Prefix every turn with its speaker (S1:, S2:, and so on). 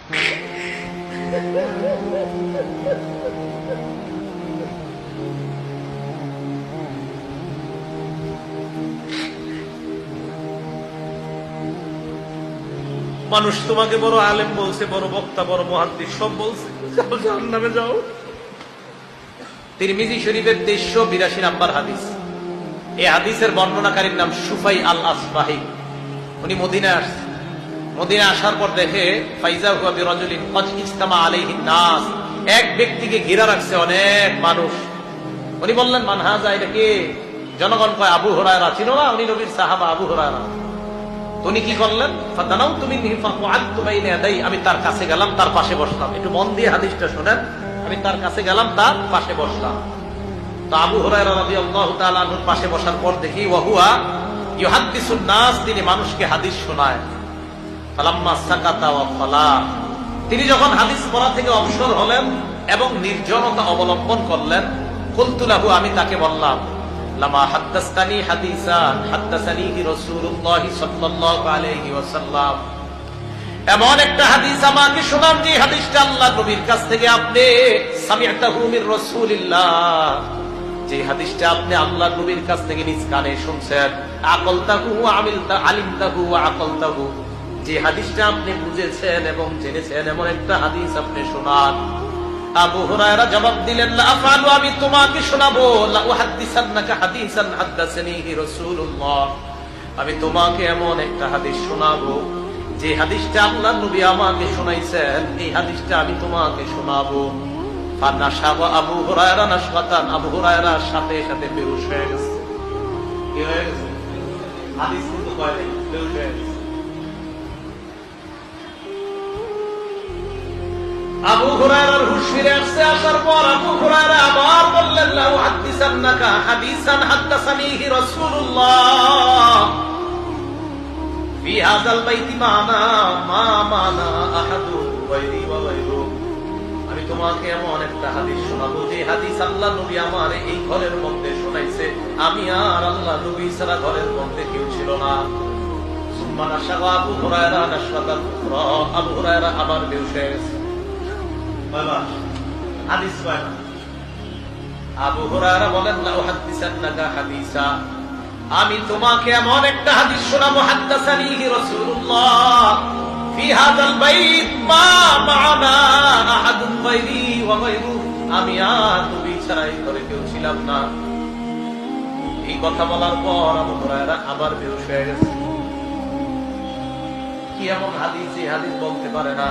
S1: মানুষ তোমাকে বড় আলেম বলছে, বড় বক্তা, বড় মুহাদ্দিস সব বলছে, জাহান্নামে যাও। তিরমিজি শরীফের 382 নম্বর হাদিস। এই হাদিসের বর্ণনাকারীর নাম সুফাই আল আসবাহি। উনি মদিনায় আসছে। মদিনায় আসার পর দেখে ফাইজা হুয়া বিরাজুলিন ক্বাদ ইজতামা আলাইহিন নাস, এক ব্যক্তিকে ঘিরে রাখছে অনেক মানুষ। উনি বললেন মান হাযা, এটা কে? জনগণ কয় আবু হুরায়রা। চিনো না? উনি নবীর সাহাবা আবু হুরায়রা। উনি কি করলেন? ফাদানাউতু মিনহি ফাকআদতু বাইনা ইয়াদাই, আমি তার কাছে গেলাম, তার পাশে বসলাম। একটু মন দিয়ে হাদিসটা শুনেন। আমি তার কাছে গেলাম, তার পাশে বসলাম। তো আবু হুরায়রা রাদিয়াল্লাহু তাআলা আনহুর পাশে বসার পর দেখি ওয়া হুয়া ইউহাদ্দিসুন নাস, তিনি মানুষকে হাদিস শোনায়। ফালাম্মা সাকাতা ওয়া ফালা, তিনি যখন হাদিস পড়া থেকে অবসর হলেন এবং নির্জনতা অবলম্বন করলেন, কুলতু লাহু, আমি তাকে বললাম, লামা হাদ্দাসতানি হাদিসান হাদ্দাসানিহি রাসূলুল্লাহ সাল্লাল্লাহু আলাইহি ওয়াসাল্লাম, এমন একটা হাদিস আমাকে শোনান যে হাদিসটা আল্লাহ নবীর কাছ থেকে আপনি সামি'তাহু মির রাসূলিল্লাহ, যে হাদিসটা আপনি আল্লাহ নবীর কাছ থেকে নিজ কানে শুনছেন। আকালতাহু ওয়া আমিলতা আলিমতাহু ওয়া আকালতাহু, যে হাদিসটা আপনি বুঝেছেন এবং জেনেছেন এমন একটা হাদিস আপনি শোনান। আবু হুরায়রা জবাব দিলেন, লা আফআলু, আমি তোমাকে শোনাবো। লা উহাদ্দিসান্নাকা হাদিসান হাদ্দাসানিহি রাসূলুল্লাহ, আমি তোমাকে এমন একটা হাদিস শোনাবো যে হাদিসটা আল্লাহ নবী আমাকে শোনাইছেন, এই হাদিসটা আমি তোমাকে শোনাবো। ফানাশাবা আবু হুরায়রা নাশওয়াতান, আবু হুরায়রা সাথে সাথে বেহুশ হয়ে গেছে। কি হয়ে গেছে? হাদিস কিন্তু কয় নাই, বেহুশ হয়ে গেছে। আবু হুরায়রার হুঁশ ফিরে আসছে। আসার পর আবু হুরায়রা আবার বললেন, লা উহাদ্দিসান্নাকা হাদিসান হাদ্দাসানিহি রাসূলুল্লাহ ফি হাযাল বাইতি মানা মা মানা আহাদুন গায়রি ওয়া গায়রু, আমি তোমাকে এমন একটা হাদিস শোনাবো যে হাদিস আল্লাহ নবী আমার এই ঘরের মধ্যে শোনাইছে, আমি আর আল্লাহ নবী ছাড়া ঘরের মধ্যে কেউ ছিল না। সুম্মা নাশাবা আবু হুরায়রা নাশওয়াতান উখরা, আবু হুরায়রা আবার বেহুশ হয়ে গেছে। হাদিস কয় না। আবু হুরায়রা বলেন, লা উহাদ্দিসান্নাকা হাদিসা, আমি তোমাকে এমন একটা হাদিস শোনাবো, হাদ্দাসানিহি রাসূলুল্লাহ ফি হাযাল বাইত মা মা'না আহাদুন গায়রি ওয়া গায়রু, আমি আর নবী ছাড়া এই ঘরে কেউ ছিলাম না। এই কথা বলার পর আবু হুরায়রা আবার বেহুশ হয়ে গেছে। কি এমন হাদিস, এই হাদিস বলতে পারে না।